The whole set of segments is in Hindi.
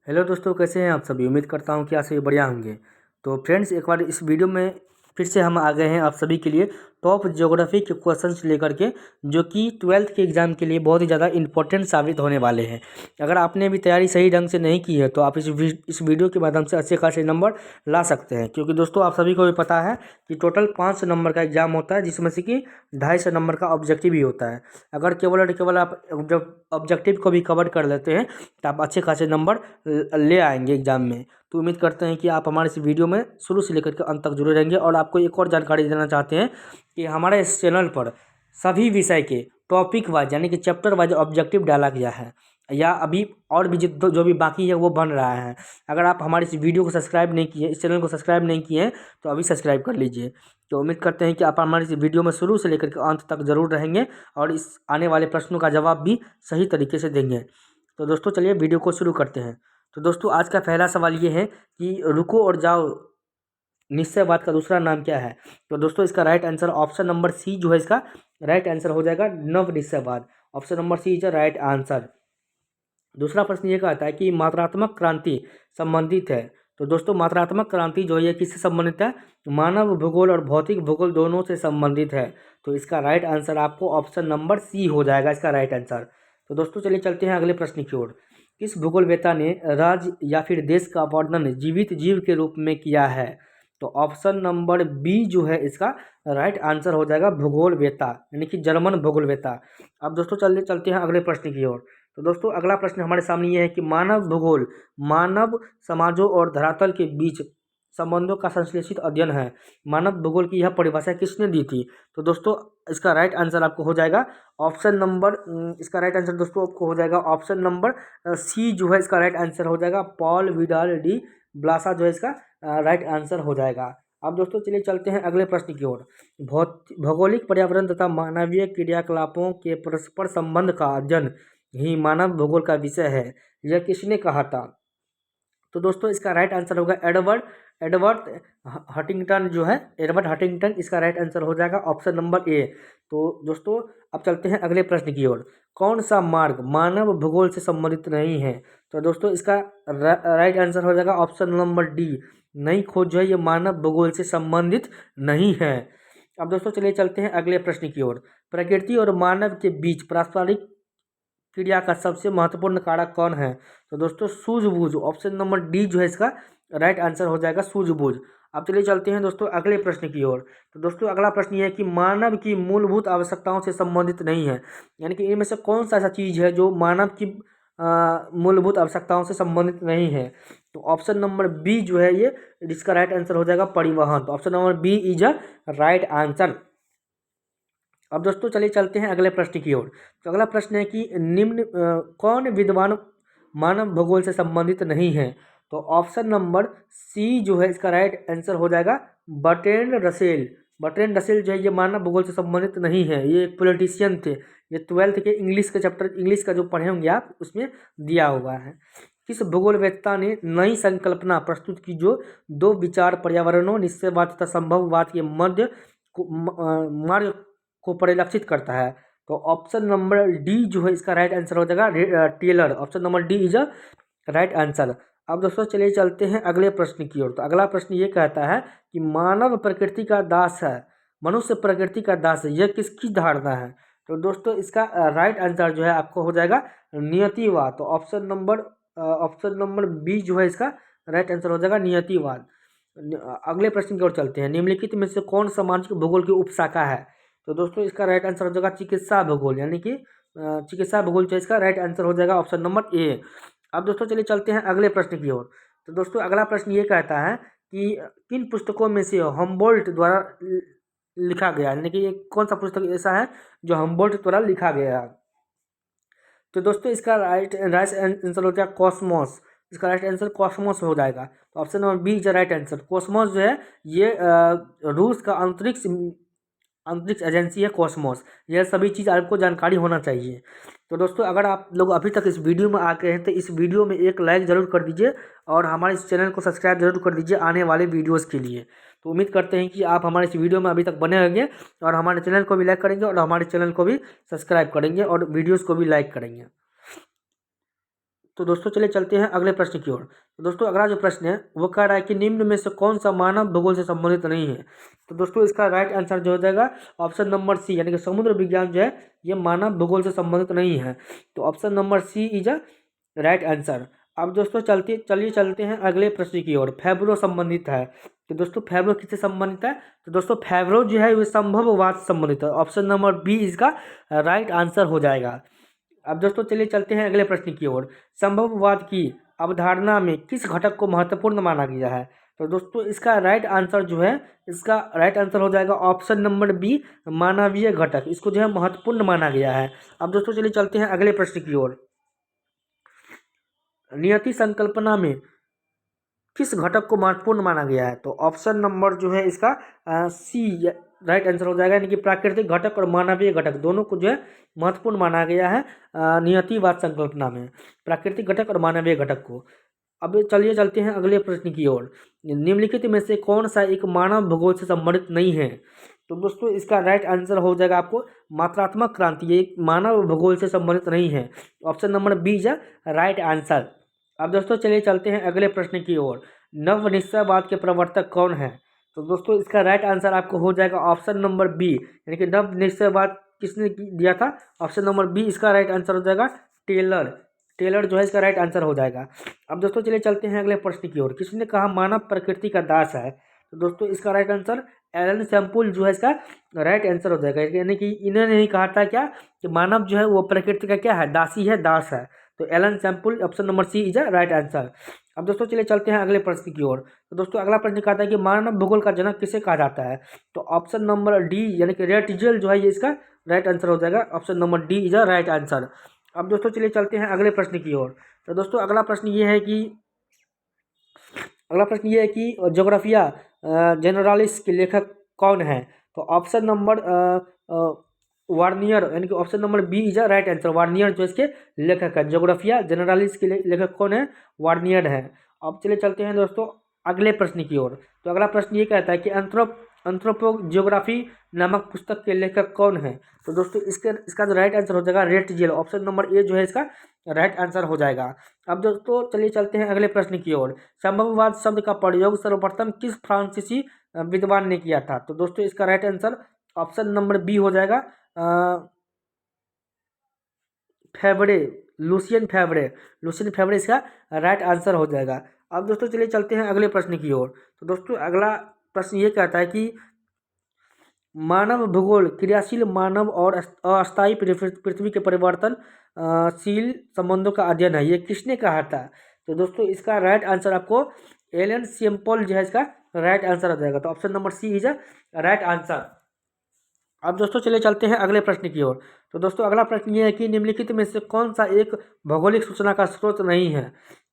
हेलो दोस्तों, कैसे हैं आप सभी। उम्मीद करता हूं कि आप सभी बढ़िया होंगे। तो फ्रेंड्स, एक बार इस वीडियो में फिर से हम आ गए हैं आप सभी के लिए टॉप ज्योग्राफी के क्वेश्चंस लेकर के, जो कि 12th के एग्ज़ाम के लिए बहुत ही ज़्यादा इंपॉर्टेंट साबित होने वाले हैं। अगर आपने अभी तैयारी सही ढंग से नहीं की है तो आप इस वीडियो के माध्यम से अच्छे खासे नंबर ला सकते हैं, क्योंकि दोस्तों आप सभी को भी पता है कि टोटल 500 नंबर का एग्ज़ाम होता है, जिसमें से कि 250 नंबर का ऑब्जेक्टिव ही होता है। अगर केवल और केवल आप जब ऑब्जेक्टिव को भी कवर कर लेते हैं तो आप अच्छे खासे नंबर ले आएंगे एग्जाम में। तो उम्मीद करते हैं कि आप हमारे इस वीडियो में शुरू से लेकर के अंत तक जुड़े रहेंगे। और आपको एक और जानकारी देना चाहते हैं कि हमारे इस चैनल पर सभी विषय के टॉपिक वाइज यानी कि चैप्टर वाइज ऑब्जेक्टिव डाला गया है, या अभी और भी जो भी बाकी है वो बन रहा है। अगर आप हमारे इस वीडियो को सब्सक्राइब नहीं किए, इस चैनल को सब्सक्राइब नहीं किए हैं, तो अभी सब्सक्राइब कर लीजिए। तो उम्मीद करते हैं कि आप हमारे इस वीडियो में शुरू से लेकर के अंत तक ज़रूर रहेंगे और इस आने वाले प्रश्नों का जवाब भी सही तरीके से देंगे। तो दोस्तों चलिए वीडियो को शुरू करते हैं। तो दोस्तों आज का पहला सवाल ये है कि रुको और जाओ निश्चयवाद का दूसरा नाम क्या है। तो दोस्तों इसका right answer option number C जो है इसका राइट आंसर हो जाएगा, नव निश्चयवाद। Option number C is right answer. दूसरा प्रश्न ये कहता है कि मात्रात्मक क्रांति संबंधित है। तो दोस्तों मात्रात्मक क्रांति जो है ये किससे संबंधित है, मानव भूगोल और भौतिक भूगोल दोनों से संबंधित है। तो इसका राइट आंसर आपको ऑप्शन नंबर सी हो जाएगा इसका राइट आंसर। तो दोस्तों चलिए चलते हैं अगले प्रश्न की ओर। किस भूगोलवेत्ता ने राज्य या फिर देश का वर्णन जीवित जीव के रूप में किया है। तो ऑप्शन नंबर बी जो है इसका राइट आंसर हो जाएगा, भूगोलवेत्ता यानी कि जर्मन भूगोलवेत्ता। अब दोस्तों चलते हैं अगले प्रश्न की ओर। तो दोस्तों अगला प्रश्न हमारे सामने ये है कि मानव भूगोल मानव समाजों और धरातल के बीच संबंधों का संश्लेषित अध्ययन है। मानव भूगोल की यह परिभाषा किसने दी थी। तो दोस्तों इसका राइट आंसर आपको हो जाएगा ऑप्शन नंबर इसका राइट आंसर दोस्तों आपको हो जाएगा ऑप्शन नंबर सी जो है इसका राइट आंसर हो जाएगा, पॉल विडाल डी ब्लासा जो है इसका राइट आंसर हो जाएगा। अब दोस्तों चलिए चलते हैं अगले प्रश्न की ओर। भौगोलिक पर्यावरण तथा मानवीय क्रियाकलापों के परस्पर संबंध का अध्ययन ही मानव भूगोल का विषय है, यह किसने कहा था। तो दोस्तों इसका राइट आंसर होगा एडवर्ड एडवर्ड हटिंगटन जो है, एडवर्ड हटिंगटन इसका राइट आंसर हो जाएगा ऑप्शन नंबर ए। तो दोस्तों अब चलते हैं अगले प्रश्न की ओर। कौन सा मार्ग मानव भूगोल से संबंधित नहीं है। तो दोस्तों इसका राइट आंसर हो जाएगा ऑप्शन नंबर डी, नई खोज जो है ये मानव भूगोल से संबंधित नहीं है। अब दोस्तों चलिए चलते हैं अगले प्रश्न की ओर। प्रकृति और मानव के बीच पारस्परिक क्रिया का सबसे महत्वपूर्ण कारक कौन है। तो दोस्तों सूझबूझ, ऑप्शन नंबर डी जो है इसका राइट आंसर हो जाएगा, सूझबूझ। अब चलिए चलते हैं दोस्तों अगले प्रश्न की ओर। तो दोस्तों अगला प्रश्न ये है कि मानव की मूलभूत आवश्यकताओं से संबंधित नहीं है, यानी कि इनमें से कौन सा ऐसा चीज़ है जो मानव की मूलभूत आवश्यकताओं से संबंधित नहीं है। तो ऑप्शन नंबर बी जो है ये इसका राइट आंसर हो जाएगा, परिवहन। तो option number B is a right answer. अब दोस्तों चलिए चलते हैं अगले प्रश्न की ओर। तो अगला प्रश्न है कि निम्न कौन विद्वान मानव भूगोल से संबंधित नहीं है। तो ऑप्शन नंबर सी जो है इसका राइट आंसर हो जाएगा, बर्ट्रैंड रसेल। बर्ट्रैंड रसेल जो है ये मानव भूगोल से संबंधित नहीं है, ये एक पॉलिटिशियन थे। ये 12th के इंग्लिश के चैप्टर, इंग्लिश का जो पढ़े होंगे आप, उसमें दिया हुआ है। किस भूगोलवेत्ता ने नई संकल्पना प्रस्तुत की जो दो विचार पर्यावरणों निश्चयवाद तथा संभववाद के मध्य मार्ग को परिलक्षित करता है। तो ऑप्शन नंबर डी जो है इसका राइट आंसर हो जाएगा, tailor. Option number D is a right answer. अब दोस्तों चलिए चलते हैं अगले प्रश्न की ओर। तो अगला प्रश्न ये कहता है कि मानव प्रकृति का दास है, मनुष्य प्रकृति का दास है, यह किसकी धारणा है। तो दोस्तों इसका राइट आंसर जो है आपको हो जाएगा, नियतिवाद। तो ऑप्शन नंबर बी जो है इसका राइट आंसर हो जाएगा, नियतिवाद। अगले प्रश्न की ओर चलते हैं। निम्नलिखित में से कौन सामाजिक भूगोल की उपशाखा है। तो दोस्तों इसका राइट आंसर हो जाएगा चिकित्सा भूगोल, यानी कि चिकित्सा भूगोल जो इसका राइट आंसर हो जाएगा ऑप्शन नंबर ए। अब दोस्तों चलिए चलते हैं अगले प्रश्न की ओर। तो दोस्तों अगला प्रश्न ये कहता है कि किन पुस्तकों में से हम्बोल्ट द्वारा लिखा गया, यानी कि ये कौन सा पुस्तक ऐसा है जो हम्बोल्ट द्वारा लिखा गया। तो दोस्तों इसका राइट आंसर हो जाएगा कॉस्मोस। इसका राइट आंसर कॉस्मोस हो जाएगा। तो option number B is right answer. Cosmos जो है ये रूस का अंतरिक्ष एजेंसी है कॉस्मोस। यह सभी चीज़ आपको जानकारी होना चाहिए। तो दोस्तों अगर आप लोग अभी तक इस वीडियो में आ गए हैं तो इस वीडियो में एक लाइक ज़रूर कर दीजिए और हमारे इस चैनल को सब्सक्राइब जरूर कर दीजिए आने वाले वीडियोस के लिए। तो उम्मीद करते हैं कि आप हमारे इस वीडियो में अभी तक बने होंगे और हमारे चैनल को भी लाइक करेंगे और हमारे चैनल को भी सब्सक्राइब करेंगे और वीडियोज़ को भी लाइक करेंगे। तो दोस्तों चलिए चलते हैं अगले प्रश्न की ओर। तो दोस्तों अगला जो प्रश्न है वो कह रहा है कि निम्न में से कौन सा मानव भूगोल से संबंधित नहीं है। तो दोस्तों इसका राइट आंसर जो हो जाएगा ऑप्शन नंबर सी, यानी कि समुद्र विज्ञान जो है ये मानव भूगोल से संबंधित नहीं है। तो option number C is a right answer. अब दोस्तों चलते हैं अगले प्रश्न की ओर। फैब्रो संबंधित है। तो दोस्तों फैब्रो किससे संबंधित है? तो दोस्तों फैब्रो जो है वो संभववाद से संबंधित है। ऑप्शन नंबर बी इसका राइट आंसर हो जाएगा। अब दोस्तों चलिए चलते हैं अगले प्रश्न की ओर। संभववाद की अवधारणा में किस घटक को महत्वपूर्ण माना गया है? तो दोस्तों इसका राइट आंसर जो है इसका राइट आंसर हो जाएगा ऑप्शन नंबर बी, मानवीय घटक। इसको जो है महत्वपूर्ण माना गया है। अब दोस्तों चलिए चलते हैं अगले प्रश्न की ओर। नियति संकल्पना में किस घटक को महत्वपूर्ण माना गया है? तो ऑप्शन नंबर जो है इसका सी राइट आंसर हो जाएगा, यानी कि प्राकृतिक घटक और मानवीय घटक दोनों को जो है महत्वपूर्ण माना गया है नियतिवाद संकल्पना में, प्राकृतिक घटक और मानवीय घटक को। अब चलिए चलते हैं अगले प्रश्न की ओर। निम्नलिखित में से कौन सा एक मानव भूगोल से संबंधित नहीं है? तो दोस्तों इसका राइट आंसर हो जाएगा आपको मात्रात्मक क्रांति, ये मानव भूगोल से संबंधित नहीं है। Option number B is right answer. अब दोस्तों चलिए चलते हैं अगले प्रश्न की ओर। नव निश्चयवाद के प्रवर्तक कौन है? तो दोस्तों इसका राइट आंसर आपको हो जाएगा ऑप्शन नंबर बी, यानी कि नव निश्चयवाद किसने दिया था? ऑप्शन नंबर बी इसका राइट आंसर हो जाएगा टेलर। टेलर जो है इसका राइट आंसर हो जाएगा। अब दोस्तों चलिए चलते हैं अगले प्रश्न की ओर। किसने कहा मानव प्रकृति का दास है? तो दोस्तों इसका राइट आंसर एलन सैम्पुल जो है इसका राइट आंसर हो जाएगा, यानी कि इन्होंने ही कहा था क्या कि मानव जो है वो प्रकृति का क्या है? दासी है, दास है। तो Ellen Semple option number C is a right answer. अब दोस्तों चलिए चलते हैं अगले प्रश्न की ओर। तो दोस्तों अगला प्रश्न कहता है कि मानव भूगोल का जनक किसे कहा जाता है? तो ऑप्शन नंबर डी यानी कि रेटजेल जो है ये इसका राइट आंसर हो जाएगा। Option number D is a right answer. अब दोस्तों चलिए चलते हैं अगले प्रश्न की ओर। तो दोस्तों अगला प्रश्न ये है कि ज्योग्राफिया जनरलिस के लेखक कौन है? तो ऑप्शन नंबर वार्नियर, यानी कि option number B is a right answer. Warnier जो इसके लेखक है। ज्योग्राफिया जनरलिस के लेखक कौन है? वार्नियर है। अब चलिए चलते हैं दोस्तों अगले प्रश्न की ओर। तो अगला प्रश्न ये कहता है कि एंथ्रोपोजियोग्राफी नामक पुस्तक के लेखक कौन है? तो दोस्तों इसका जो राइट आंसर हो जाएगा रेटजेल। ऑप्शन नंबर ए जो है इसका राइट आंसर हो जाएगा। अब दोस्तों चलिए चलते हैं अगले प्रश्न की ओर। संभववाद शब्द का प्रयोग सर्वप्रथम किस फ्रांसीसी विद्वान ने किया था? तो दोस्तों इसका right answer option number B हो जाएगा फेवरे, लुसियन फेवरे इसका राइट आंसर हो जाएगा। अब दोस्तों चलिए चलते हैं अगले प्रश्न की ओर। तो दोस्तों अगला प्रश्न ये कहता है कि मानव भूगोल क्रियाशील मानव और अस्थायी पृथ्वी के परिवर्तनशील संबंधों का अध्ययन है, ये किसने कहा था? तो दोस्तों इसका राइट आंसर आपको एलन सैम्पुल जो है इसका राइट आंसर हो जाएगा। तो option number C is a right answer. अब दोस्तों चलिए चलते हैं अगले प्रश्न की ओर। तो दोस्तों अगला प्रश्न ये है कि निम्नलिखित में से कौन सा एक भौगोलिक सूचना का स्रोत नहीं है?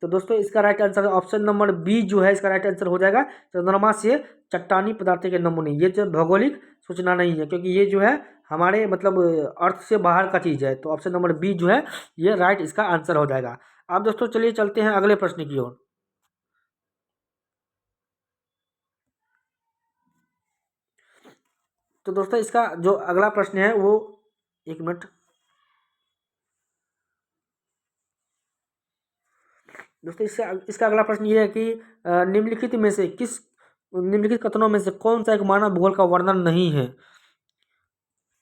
तो दोस्तों इसका right answer option number B जो है इसका राइट आंसर हो जाएगा चंद्रमा से चट्टानी पदार्थों के नमूने। ये जो भौगोलिक सूचना नहीं है, क्योंकि ये जो है हमारे मतलब अर्थ से बाहर का चीज़ है। तो ऑप्शन नंबर बी जो है ये राइट इसका आंसर हो जाएगा। अब दोस्तों चलिए चलते हैं अगले प्रश्न की ओर। तो दोस्तों इसका जो अगला प्रश्न है वो, एक मिनट, दोस्तों इसका अगला प्रश्न ये है कि निम्नलिखित कथनों में से कौन सा एक मानव भूगोल का वर्णन नहीं है?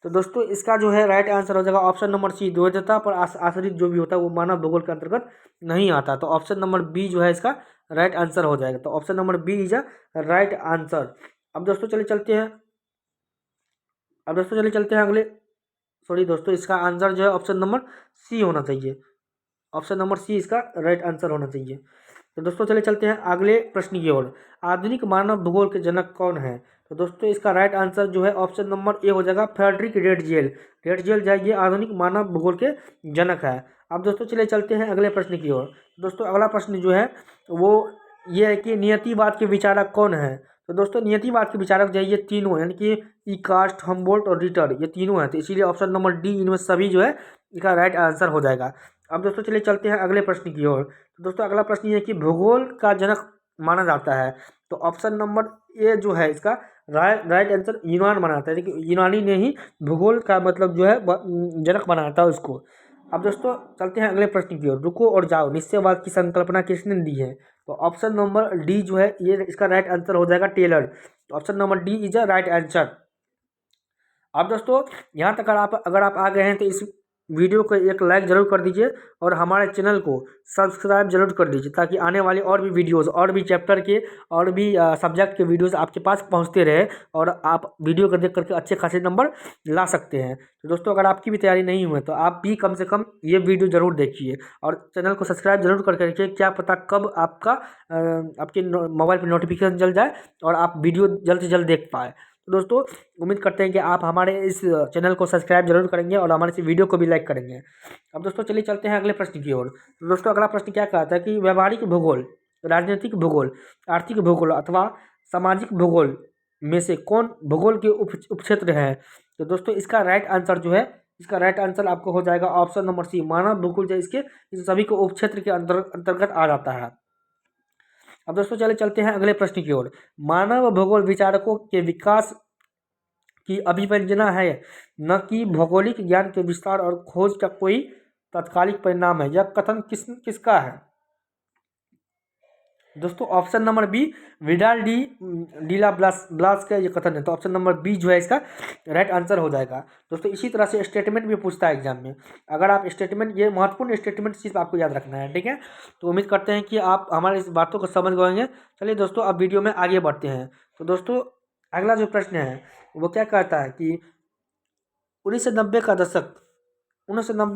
तो दोस्तों इसका जो है राइट आंसर हो जाएगा ऑप्शन नंबर सी, द्वैतता पर आश्रित जो भी होता है वो मानव भूगोल के अंतर्गत नहीं आता। तो ऑप्शन नंबर बी जो है इसका राइट आंसर हो जाएगा। तो option number B is a right answer. अब दोस्तों चलिए चलते हैं अगले, सॉरी दोस्तों इसका आंसर जो है ऑप्शन नंबर सी होना चाहिए। ऑप्शन नंबर सी इसका राइट आंसर होना चाहिए। तो दोस्तों चले चलते हैं अगले प्रश्न की ओर। आधुनिक मानव भूगोल के जनक कौन है? तो दोस्तों इसका राइट आंसर जो है ऑप्शन नंबर ए हो जाएगा फ्रेडरिक रेटजेल। रेटजेल जो है ये आधुनिक मानव भूगोल के जनक है। अब दोस्तों चले चलते हैं अगले प्रश्न की ओर। दोस्तों अगला प्रश्न जो है वो ये है कि नियतिवाद के विचारक कौन है? तो दोस्तों नियतिवाद के विचारक जो है ये तीनों, यानी कि इकास्ट, हम्बोल्ट और रिटर, ये तीनों हैं। तो इसीलिए ऑप्शन नंबर डी इनमें सभी जो है इसका राइट आंसर हो जाएगा। अब दोस्तों चलिए चलते हैं अगले प्रश्न की ओर। तो दोस्तों अगला प्रश्न ये है कि भूगोल का जनक माना जाता है। तो ऑप्शन नंबर ए जो है इसका राइट आंसर यूनान माना जाता है, यानी कि यूनानी ने ही भूगोल का मतलब जो है जनक बनाया था उसको। अब दोस्तों चलते हैं अगले प्रश्न की ओर। रुको और जाओ निश्चयवाद की संकल्पना किसने दी है? तो ऑप्शन नंबर डी जो है ये इसका राइट आंसर हो जाएगा टेलर। तो option number D is a right answer. अब दोस्तों यहाँ तक अगर आप आ गए हैं तो इस वीडियो को एक लाइक ज़रूर कर दीजिए और हमारे चैनल को सब्सक्राइब जरूर कर दीजिए, ताकि आने वाले और भी वीडियोस और भी चैप्टर के और भी सब्जेक्ट के वीडियोस आपके पास पहुंचते रहे और आप वीडियो को देख करके अच्छे खासे नंबर ला सकते हैं। तो दोस्तों अगर आपकी भी तैयारी नहीं हुई तो आप भी कम से कम ये वीडियो ज़रूर देखिए और चैनल को सब्सक्राइब जरूर करके रखिए। क्या पता कब आपका आपके मोबाइल पर नोटिफिकेशन चल जाए और आप वीडियो जल्द से जल्द देख पाए। तो दोस्तों उम्मीद करते हैं कि आप हमारे इस चैनल को सब्सक्राइब जरूर करेंगे और हमारे इस वीडियो को भी लाइक करेंगे। अब दोस्तों चलिए चलते हैं अगले प्रश्न की ओर। तो दोस्तों अगला प्रश्न क्या कहता है कि व्यवहारिक भूगोल, राजनीतिक भूगोल, आर्थिक भूगोल अथवा सामाजिक भूगोल में से कौन भूगोल के उपक्षेत्र है? तो दोस्तों इसका राइट आंसर जो है, इसका राइट आंसर आपको हो जाएगा ऑप्शन नंबर सी, मानव भूगोल जो इसके इस सभी को उपक्षेत्र के अंतर्गत आ जाता है। अब दोस्तों चले चलते हैं अगले प्रश्न की ओर। मानव भूगोल विचारकों के विकास की अभिव्यंजना है, न कि भौगोलिक ज्ञान के विस्तार और खोज का कोई तात्कालिक परिणाम है। यह कथन किसका है? दोस्तों option number B, Vidal de la Blache का ये कथन है। तो ऑप्शन नंबर बी जो है इसका राइट आंसर हो जाएगा। दोस्तों इसी तरह से स्टेटमेंट भी पूछता है एग्जाम में। अगर आप स्टेटमेंट, ये महत्वपूर्ण स्टेटमेंट सिर्फ आपको याद रखना है, ठीक है। तो उम्मीद करते हैं कि आप हमारे इस बातों को समझ गएंगे। चलिए दोस्तों अब वीडियो में आगे बढ़ते हैं। तो दोस्तों अगला जो प्रश्न है वो क्या कहता है कि 1990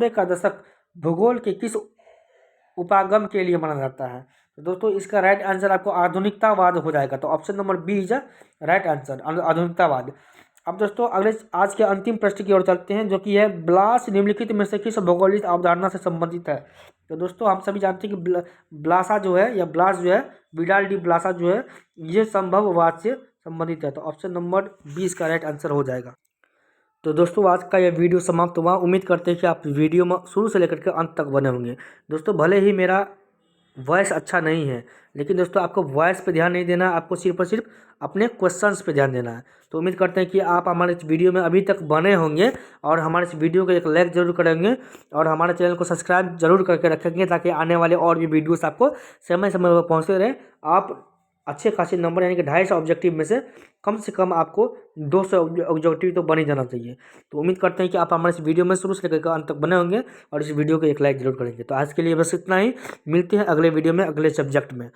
का दशक भूगोल के किस उपागम के लिए माना जाता है? तो दोस्तों इसका राइट आंसर आपको आधुनिकतावाद हो जाएगा। तो option number B is right answer, आधुनिकतावाद। अब दोस्तों अगले आज के अंतिम प्रश्न की ओर चलते हैं, जो कि है ब्लास निम्नलिखित में से किस भौगोलिक अवधारणा से संबंधित है? तो दोस्तों हम सभी जानते हैं कि ब्लासा जो है या ब्लास जो है, विडाल डी ब्लासा जो है, ये संभववाद से संबंधित है। तो ऑप्शन नंबर बी इसका राइट आंसर हो जाएगा। तो दोस्तों आज का यह वीडियो समाप्त हुआ। उम्मीद करते हैं कि आप वीडियो में शुरू से लेकर के अंत तक बने होंगे। दोस्तों भले ही मेरा वॉइस अच्छा नहीं है, लेकिन दोस्तों आपको वॉइस पे ध्यान नहीं देना है, आपको सिर्फ और सिर्फ अपने क्वेश्चंस पे ध्यान देना है। तो उम्मीद करते हैं कि आप हमारे इस वीडियो में अभी तक बने होंगे और हमारे इस वीडियो को एक लाइक जरूर करेंगे और हमारे चैनल को सब्सक्राइब जरूर करके रखेंगे, ताकि आने वाले और भी वीडियोस आपको समय समय पर पहुँचते रहे। आप अच्छे खासे नंबर यानी कि 250 ऑब्जेक्टिव में से कम आपको 200 ऑब्जेक्टिव तो बन ही जाना चाहिए। तो उम्मीद करते हैं कि आप हमारे इस वीडियो में शुरू से लेकर अंत तक बने होंगे और इस वीडियो को एक लाइक जरूर करेंगे। तो आज के लिए बस इतना ही, मिलते हैं अगले वीडियो में अगले सब्जेक्ट में।